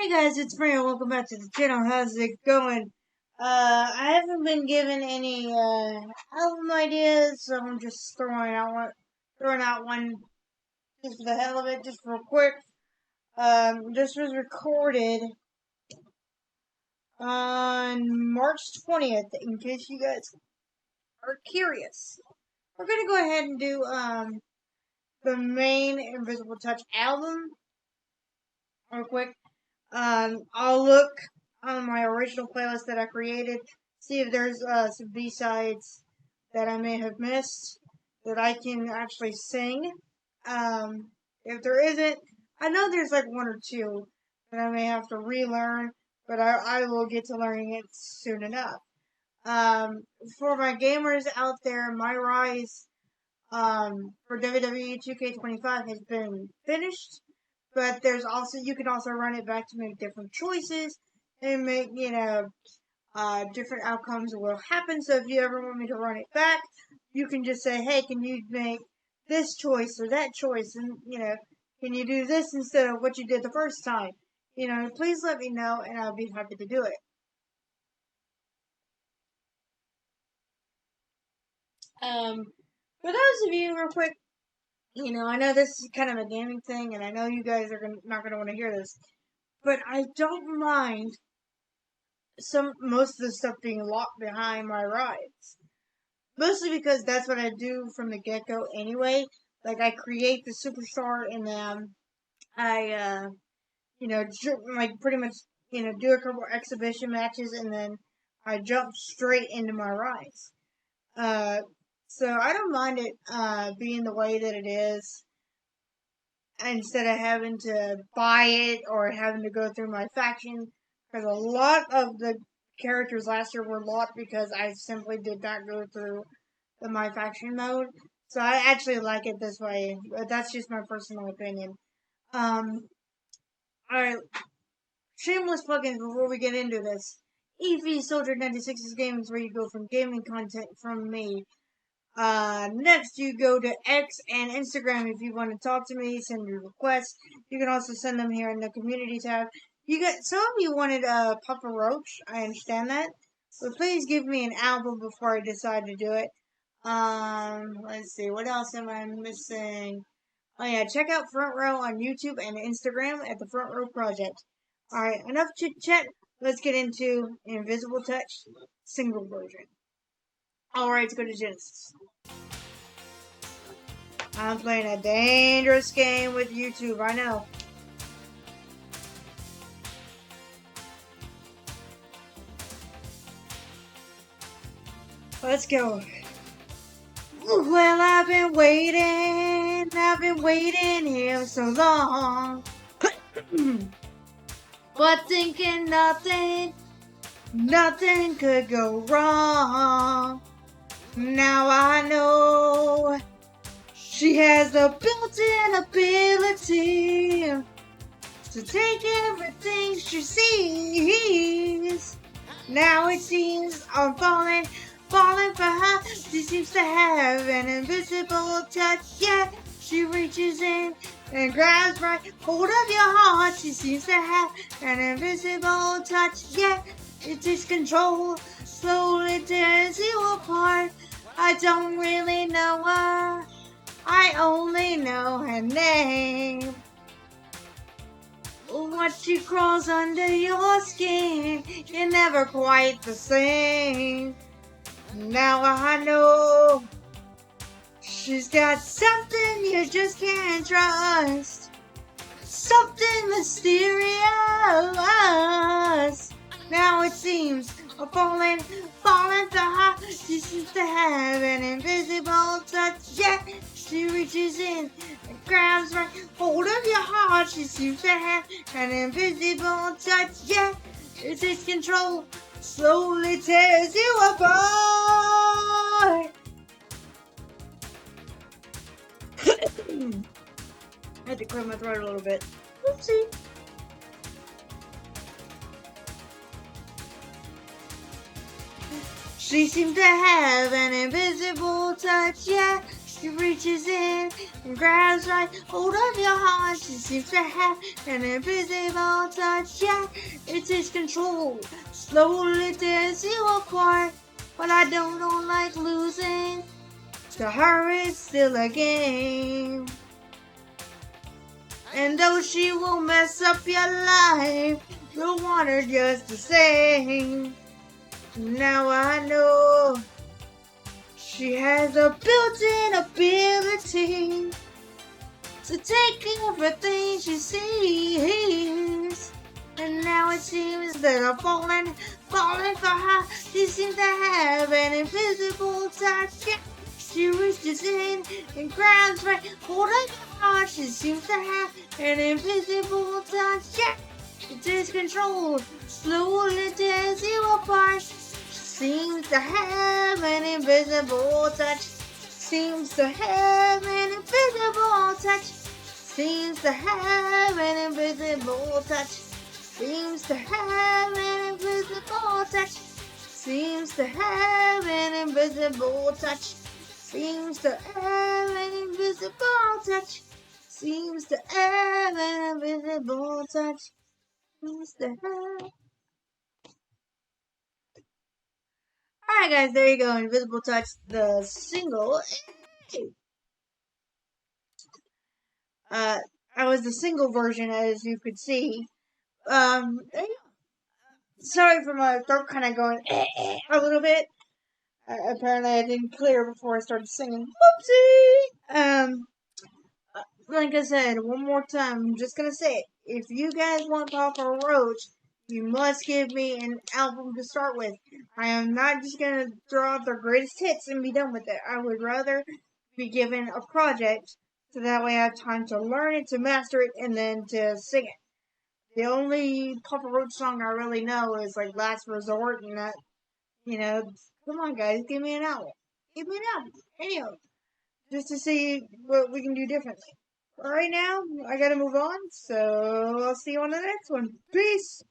Hey guys, it's Mario. Welcome back to the channel. How's it going? I haven't been given any album ideas, so I'm just throwing out one just for the hell of it, just real quick. This was recorded on March 20th, in case you guys are curious. We're gonna go ahead and do the main Invisible Touch album real quick. I'll look on my original playlist that I created, see if there's some B-sides that I may have missed that I can actually sing. If there isn't, I know there's like one or two that I may have to relearn, but I will get to learning it soon enough. For my gamers out there, my rise for WWE 2K25 has been finished. But there's also, you can also run it back to make different choices and make, different outcomes will happen. So if you ever want me to run it back, you can just say, hey, can you make this choice or that choice? And, can you do this instead of what you did the first time? Please let me know and I'll be happy to do it. For those of you, real quick, I know this is kind of a gaming thing, and I know you guys are not going to want to hear this, but I don't mind most of the stuff being locked behind my rides. Mostly because that's what I do from the get go anyway. Like I create the superstar and then I like pretty much do a couple exhibition matches and then I jump straight into my rides. So I don't mind it being the way that it is instead of having to buy it or having to go through my faction. Because a lot of the characters last year were locked because I simply did not go through the My Faction mode. So I actually like it this way, but that's just my personal opinion. Alright, shameless plugins before we get into this. EV Soldier 96's Gaming is where you go from gaming content from me. Next, you go to X and Instagram if you want to talk to me, send your requests. You can also send them here in the community tab. Some of you wanted Papa Roach. I understand that, but please give me an album before I decide to do it. Let's see, what else am I missing? Oh yeah, check out Front Row on YouTube and Instagram at the Front Row Project. Alright, enough chit chat. Let's get into Invisible Touch single version. Alright, let's go to Genesis. I'm playing a dangerous game with YouTube, I know. Let's go. Well, I've been waiting here so long. But thinking nothing could go wrong. Now I know she has a built-in ability to take everything she sees. Now it seems I'm falling for her. She seems to have an invisible touch. Yeah, she reaches in and grabs right hold of your heart. She seems to have an invisible touch. Yeah, it takes control, slowly tears you apart. I don't really know her. I only know her name. What she crawls under your skin, you're never quite the same. Now I know she's got something you just can't trust. Something mysterious. Now it seems I'm falling for her. She seems to have an invisible touch. Yeah, she reaches in and grabs right hold of your heart. She seems to have an invisible touch. Yeah, it takes control, slowly tears you apart. I had to clear my throat a little bit. Oopsie. She seems to have an invisible touch, yeah. She reaches in and grabs right hold of your heart. She seems to have an invisible touch. Yeah, it takes control. Slowly tears you apart. But I don't like losing. To her, it's still a game. And though she will mess up your life, you'll want her just the same. Now I know she has a built-in ability to take everything she sees. And now it seems that I'm falling for her. She seems to have an invisible touch. Yeah. She reaches in and grabs right hold of your heart. She seems to have an invisible touch. Yeah. It takes control, slowly tears you apart. Seems to have an invisible touch. Seems to have an invisible touch. Seems to have an invisible touch. Seems to have an invisible touch. Seems to have an invisible touch. Seems to have an invisible touch. Seems to have an invisible touch. Seems to have. Alright, guys, there you go. Invisible Touch, the single. I was the single version, as you could see. Sorry for my throat kind of going a little bit. Apparently, I didn't clear before I started singing. Whoopsie! Like I said, one more time, I'm just gonna say it. If you guys want Papa Roach, you must give me an album to start with. I am not just gonna throw out their greatest hits and be done with it. I would rather be given a project so that way I have time to learn it, to master it, and then to sing it. The only Papa Roach song I really know is like Last Resort, and that, come on guys, give me an album. Give me an album. Anyhow, just to see what we can do differently. Right now, I gotta move on, so I'll see you on the next one. Peace!